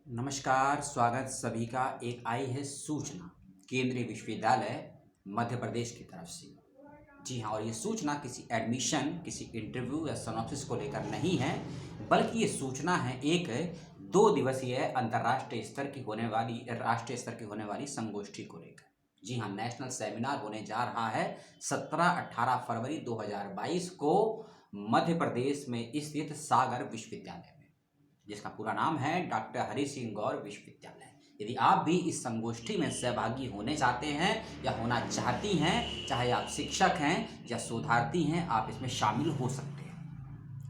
नमस्कार, स्वागत सभी का। एक आई है सूचना केंद्रीय विश्वविद्यालय मध्य प्रदेश की तरफ से। जी हाँ, और ये सूचना किसी एडमिशन, किसी इंटरव्यू या सिनॉप्सिस को लेकर नहीं है, बल्कि ये सूचना है एक 2 दिवसीय अंतर्राष्ट्रीय स्तर की होने वाली राष्ट्रीय स्तर की होने वाली संगोष्ठी को लेकर। जी हाँ, नेशनल सेमिनार होने जा रहा है 17-18 फरवरी 2022 को मध्य प्रदेश में स्थित सागर विश्वविद्यालय में, जिसका पूरा नाम है डॉक्टर हरि सिंह गौर विश्वविद्यालय। यदि आप भी इस संगोष्ठी में सहभागी होने चाहते हैं या होना चाहती हैं, चाहे आप शिक्षक हैं या शोधार्थी हैं, आप इसमें शामिल हो सकते हैं।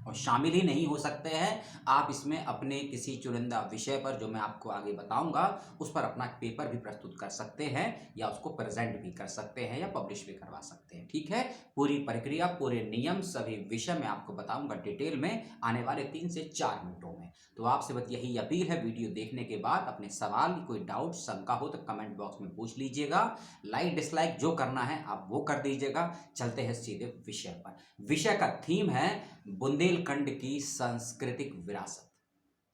और शामिल ही नहीं हो सकते हैं, आप इसमें अपने किसी चुनिंदा विषय पर, जो मैं आपको आगे बताऊंगा, उस पर अपना पेपर भी प्रस्तुत कर सकते हैं या उसको प्रेजेंट भी कर सकते हैं या पब्लिश भी करवा सकते हैं। ठीक है, पूरी प्रक्रिया, पूरे नियम, सभी विषय मैं आपको बताऊंगा डिटेल में आने वाले 3 से 4 मिनटों में। तो आपसे बस यही अपील है, वीडियो देखने के बाद अपने सवाल, कोई डाउट, शंका हो तो कमेंट बॉक्स में पूछ लीजिएगा। लाइक डिसलाइक जो करना है आप वो कर दीजिएगा। चलते हैं सीधे विषय पर। विषय का थीम है बुंदेलखंड की सांस्कृतिक विरासत,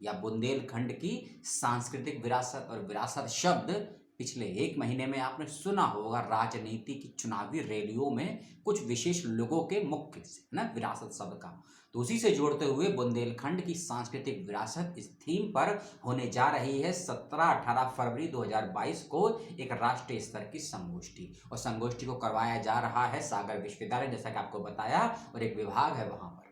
या बुंदेलखंड की सांस्कृतिक विरासत। और विरासत शब्द पिछले 1 महीने में आपने सुना होगा, राजनीति की चुनावी रैलियों में कुछ विशेष लोगों के मुख से, ना, विरासत शब्द का। तो उसी से जोड़ते हुए बुंदेलखंड की सांस्कृतिक विरासत इस थीम पर होने जा रही है 17-18 फरवरी 2022 को एक राष्ट्रीय स्तर की संगोष्ठी। और संगोष्ठी को करवाया जा रहा है सागर विश्वविद्यालय, जैसा कि आपको बताया, और एक विभाग है वहां पर,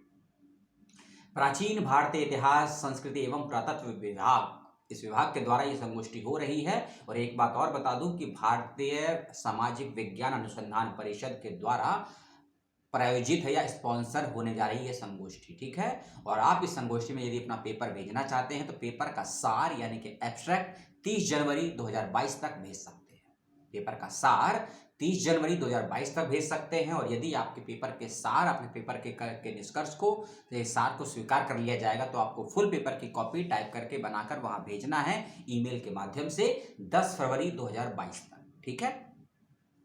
प्राचीन भारतीय इतिहास, संस्कृति एवं पुरातत्व विभाग। इस विभाग के द्वारा ये संगोष्ठी हो रही है। और एक बात और बता दूं कि भारतीय सामाजिक विज्ञान अनुसंधान परिषद के द्वारा प्रायोजित है या स्पॉन्सर होने जा रही है संगोष्ठी। ठीक है, और आप इस संगोष्ठी में यदि अपना पेपर भेजना चाहते हैं तो पेपर का सार यानी कि एब्स्ट्रैक्ट 30 जनवरी 2022 तक भेज सकते हैं। पेपर का सार 30 जनवरी 2022 तक भेज सकते हैं। और यदि आपके पेपर के सार, अपने पेपर के निष्कर्ष को, सार को स्वीकार कर लिया जाएगा, तो आपको फुल पेपर की कॉपी टाइप करके बनाकर वहां भेजना है ईमेल के माध्यम से 10 फरवरी 2022 तक। ठीक है,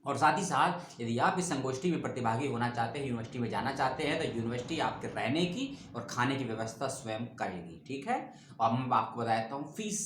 और साथ ही साथ यदि आप इस संगोष्ठी में प्रतिभागी होना चाहते हैं, यूनिवर्सिटी में जाना चाहते हैं, तो यूनिवर्सिटी आपके रहने की और खाने की व्यवस्था स्वयं करेगी। ठीक है, और मैं आपको बताता हूँ फीस।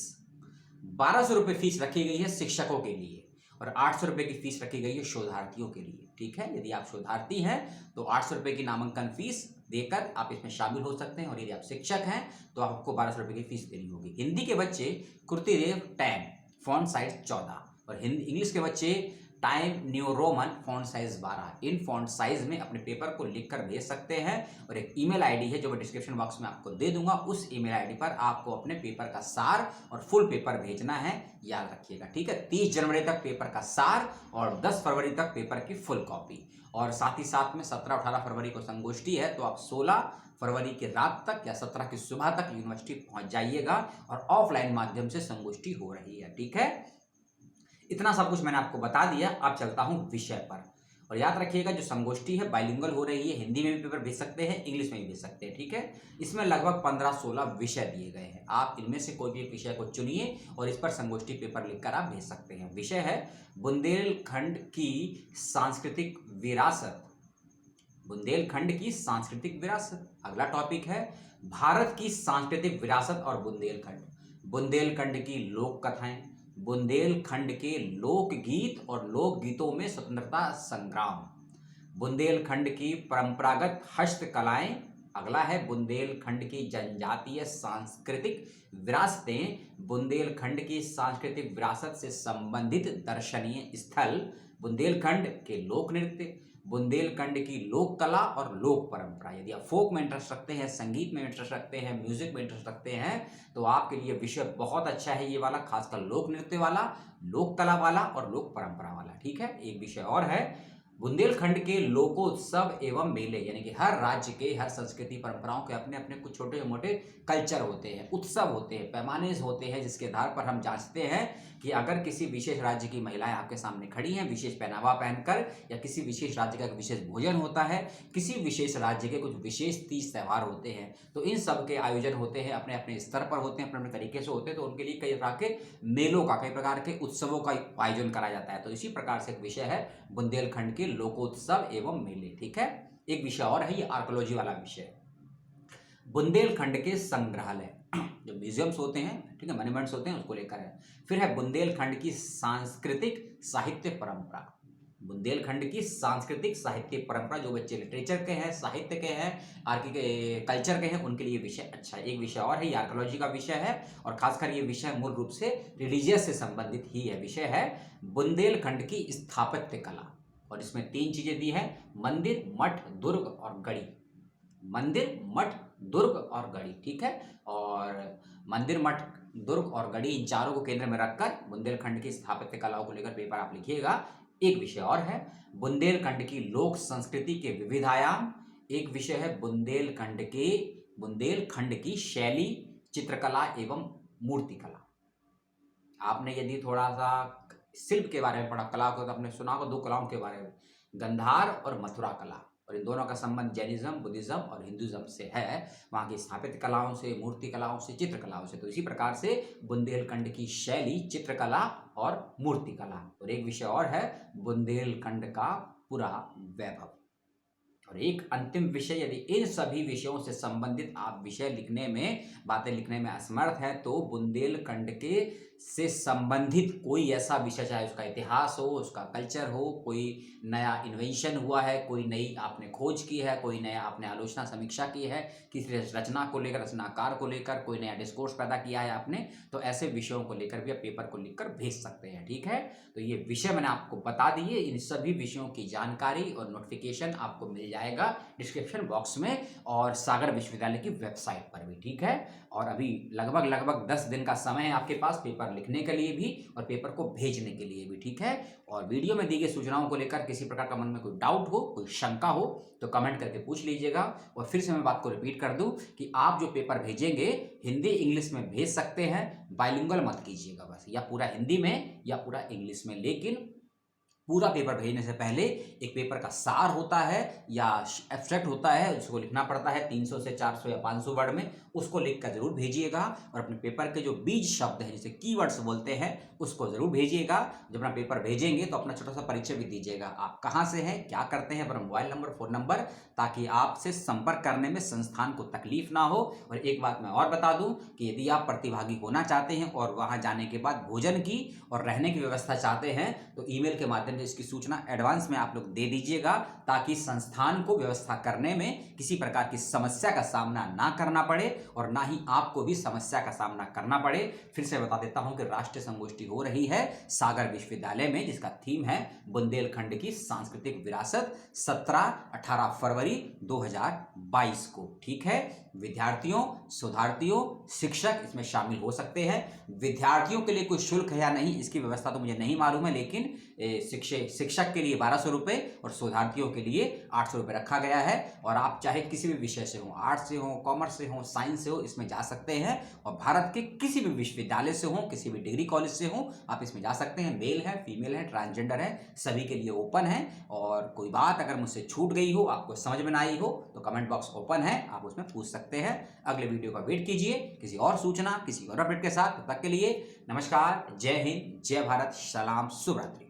1200 रुपये फीस रखी गई है शिक्षकों के लिए, और 800 रुपये की फीस रखी गई है शोधार्थियों के लिए। ठीक है, यदि आप शोधार्थी हैं तो 800 रुपये की नामांकन फीस देकर आप इसमें शामिल हो सकते हैं, और यदि आप शिक्षक हैं तो आपको 1200 रुपये की फीस देनी होगी। हिंदी के बच्चे कुर्तीदेव 10, फॉन्ट साइज 14, और इंग्लिश के बच्चे time new Roman font size 12। इन फॉन्ट साइज में अपने पेपर को लिखकर भेज सकते हैं। और एक ईमेल आईडी है जो मैं डिस्क्रिप्शन बॉक्स में आपको दे दूंगा, उस ईमेल आईडी पर आपको अपने पेपर का सार और फुल पेपर भेजना है, याद रखिएगा। ठीक है, 30 जनवरी तक पेपर का सार और 10 फरवरी तक पेपर की फुल कॉपी। और साथ ही साथ में 17-18 फरवरी को संगोष्ठी है, तो आप 16 फरवरी की रात तक या 17 की सुबह तक यूनिवर्सिटी पहुंच जाइएगा। और ऑफलाइन माध्यम से संगोष्ठी हो रही है। ठीक है, इतना सब कुछ मैंने आपको बता दिया। अब चलता हूं विषय पर। और याद रखिएगा, जो संगोष्ठी है बाइलिंगुअल हो रही है, हिंदी में भी पेपर भेज सकते हैं, इंग्लिश में भी भेज सकते हैं। ठीक है, इसमें लगभग 15-16 विषय दिए गए हैं। आप इनमें से कोई भी एक विषय को चुनिए और इस पर संगोष्ठी पेपर लिखकर आप भेज सकते हैं। विषय है बुंदेलखंड की सांस्कृतिक विरासत। बुंदेलखंड की सांस्कृतिक विरासत। अगला टॉपिक है भारत की सांस्कृतिक विरासत और बुंदेलखंड। बुंदेलखंड की लोक कथाएं, बुंदेलखंड के लोकगीत और लोकगीतों में स्वतंत्रता संग्राम, बुंदेलखंड की परंपरागत हस्तकलाएं। अगला है बुंदेलखंड की जनजातीय सांस्कृतिक विरासतें, बुंदेलखंड की सांस्कृतिक विरासत से संबंधित दर्शनीय स्थल, बुंदेलखंड के लोक नृत्य, बुंदेलखंड की लोक कला और लोक परंपरा। यदि आप फोक में इंटरेस्ट रखते हैं, संगीत में इंटरेस्ट रखते हैं, म्यूजिक में इंटरेस्ट रखते हैं, तो आपके लिए विषय बहुत अच्छा है ये वाला, खासकर लोक नृत्य वाला, लोक कला वाला और लोक परंपरा वाला। ठीक है, एक विषय और है बुंदेलखंड के लोकोत्सव एवं मेले, यानी कि हर राज्य के, हर संस्कृति परंपराओं के अपने अपने कुछ छोटे मोटे कल्चर होते हैं, उत्सव होते हैं, पैमाने होते हैं, जिसके आधार पर हम जांचते हैं कि अगर किसी विशेष राज्य की महिलाएं आपके सामने खड़ी हैं विशेष पहनावा पहनकर, या किसी विशेष राज्य का एक विशेष भोजन होता है, किसी विशेष राज्य के कुछ विशेष तीज त्यौहार होते हैं, तो इन सब के आयोजन होते हैं, अपने अपने स्तर पर होते हैं, अपने अपने तरीके से होते हैं। तो उनके लिए कई प्रकार के मेलों का, कई प्रकार के उत्सवों का आयोजन करा जाता है। तो इसी प्रकार से एक विषय है बुंदेलखंड के लोकोत्सव एवं मेले। ठीक है, एक विषय और है, ये आर्कोलॉजी वाला विषय, बुंदेलखंड के संग्रहालय। जो म्यूजियम्स होते हैं, ठीक है, मॉन्यूमेंट्स होते हैं, उसको लेकर है। फिर है बुंदेलखंड की सांस्कृतिक साहित्य परंपरा। बुंदेलखंड की सांस्कृतिक साहित्य परंपरा, जो बच्चे लिटरेचर के हैं, साहित्य के हैं, आर्की के कल्चर के हैं, उनके लिए विषय अच्छा है। एक विषय और है, ये आर्कोलॉजी का विषय है, और खासकर ये विषय मूल रूप से रिलीजियस से संबंधित ही है। विषय है बुंदेलखंड की स्थापत्य कला, और इसमें 3 चीजें दी है: मंदिर, मठ, दुर्ग और गढ़ी। मंदिर, मठ, दुर्ग और गढ़ी, ठीक है। और मंदिर, मठ, दुर्ग और गढ़ी, इन चारों को केंद्र में रखकर बुंदेलखंड की स्थापत्य कलाओं को लेकर पेपर आप लिखिएगा। एक विषय और है बुंदेलखंड की लोक संस्कृति के विविध आयाम। एक विषय है बुंदेलखंड की शैली, चित्रकला एवं मूर्तिकला। आपने यदि थोड़ा सा शिल्प के बारे में पढ़ा, कला को, तो आपने सुना होगा 2 कलाओं के बारे में, गंधार और मथुरा कला, और इन दोनों का संबंध जैनिज्म, बुद्धिज्म और हिंदुज्म से है, वहाँ की स्थापित कलाओं से, मूर्ति कलाओं से, चित्रकलाओं से। तो इसी प्रकार से बुंदेलखंड की शैली, चित्रकला और मूर्तिकला। और एक विषय और है बुंदेलखंड का पूरा वैभव। और एक अंतिम विषय, यदि इन सभी विषयों से संबंधित आप विषय लिखने में, बातें लिखने में असमर्थ हैं, तो बुंदेलखंड के से संबंधित कोई ऐसा विषय, चाहे उसका इतिहास हो, उसका कल्चर हो, कोई नया इन्वेंशन हुआ है, कोई नई आपने खोज की है, कोई नया आपने आलोचना समीक्षा की है, किसी रचना को लेकर, रचनाकार को लेकर कोई नया डिस्कोर्स पैदा किया है आपने, तो ऐसे विषयों को लेकर भी आप पेपर को लिखकर भेज सकते हैं, ठीक है। तो ये विषय मैंने आपको बता दिए। इन सभी विषयों की जानकारी और नोटिफिकेशन आपको मिल जाएगा डिस्क्रिप्शन बॉक्स में और सागर विश्वविद्यालय की वेबसाइट पर भी, ठीक है। और अभी लगभग 10 दिन का समय है आपके पास पेपर लिखने के लिए भी और पेपर को भेजने के लिए भी, ठीक है। और वीडियो में दी गई सूचनाओं को लेकर किसी प्रकार का मन में कोई डाउट हो, कोई शंका हो, तो कमेंट करके पूछ लीजिएगा। और फिर से मैं बात को रिपीट कर दूं कि आप जो पेपर भेजेंगे हिंदी इंग्लिश में भेज सकते हैं, बाइलिंगुअल मत कीजिएगा बस, या पूरा हिंदी में या पूरा इंग्लिश में। लेकिन पूरा पेपर भेजने से पहले एक पेपर का सार होता है या एब्स्ट्रैक्ट होता है, उसको लिखना पड़ता है 300 से 400 या 500 वर्ड में, उसको लिखकर जरूर भेजिएगा। और अपने पेपर के जो बीज शब्द हैं, जैसे कीवर्ड्स बोलते हैं, उसको जरूर भेजिएगा। जब अपना पेपर भेजेंगे तो अपना छोटा सा परिचय भी दीजिएगा, आप कहाँ से हैं, क्या करते हैं, अपना मोबाइल नंबर, फ़ोन नंबर, ताकि आपसे संपर्क करने में संस्थान को तकलीफ ना हो। और एक बात मैं और बता दूं कि यदि आप प्रतिभागी होना चाहते हैं और वहां जाने के बाद भोजन की और रहने की व्यवस्था चाहते हैं, तो ईमेल के माध्यम से इसकी सूचना एडवांस में आप लोग दे दीजिएगा, ताकि संस्थान को व्यवस्था करने में किसी प्रकार की समस्या का सामना ना करना पड़े और ना ही आपको भी समस्या का सामना करना पड़े। फिर से बता देता हूं कि राष्ट्रीय संगोष्ठी हो रही है सागर विश्वविद्यालय में, जिसका थीम है बुंदेलखंड की सांस्कृतिक विरासत, 17-18 फरवरी 2022 को, ठीक है। विद्यार्थियों, शोधार्थियों, शिक्षक इसमें शामिल हो सकते हैं। विद्यार्थियों के लिए कोई शुल्क है या नहीं, इसकी व्यवस्था तो मुझे नहीं मालूम है, लेकिन शिक्षक के लिए 1200 रुपये और शोधार्थियों के लिए 800 रुपये रखा गया है। और आप चाहे किसी भी विषय से हो, आर्ट्स से हो, कॉमर्स से हो, साइंस से हो, इसमें जा सकते हैं। और भारत के किसी भी विश्वविद्यालय से हो, किसी भी डिग्री कॉलेज से हो, आप इसमें जा सकते हैं। मेल है, फीमेल है, ट्रांसजेंडर है, सभी के लिए ओपन है। और कोई बात अगर मुझसे छूट गई हो, आपको समझ में ना आई हो, तो कमेंट बॉक्स ओपन है, आप उसमें पूछ सकते हैं। अगले वीडियो का वेट कीजिए किसी और सूचना, किसी और अपडेट के साथ। तब तक के लिए नमस्कार, जय हिंद, जय भारत, सलाम, शुभ रात्रि।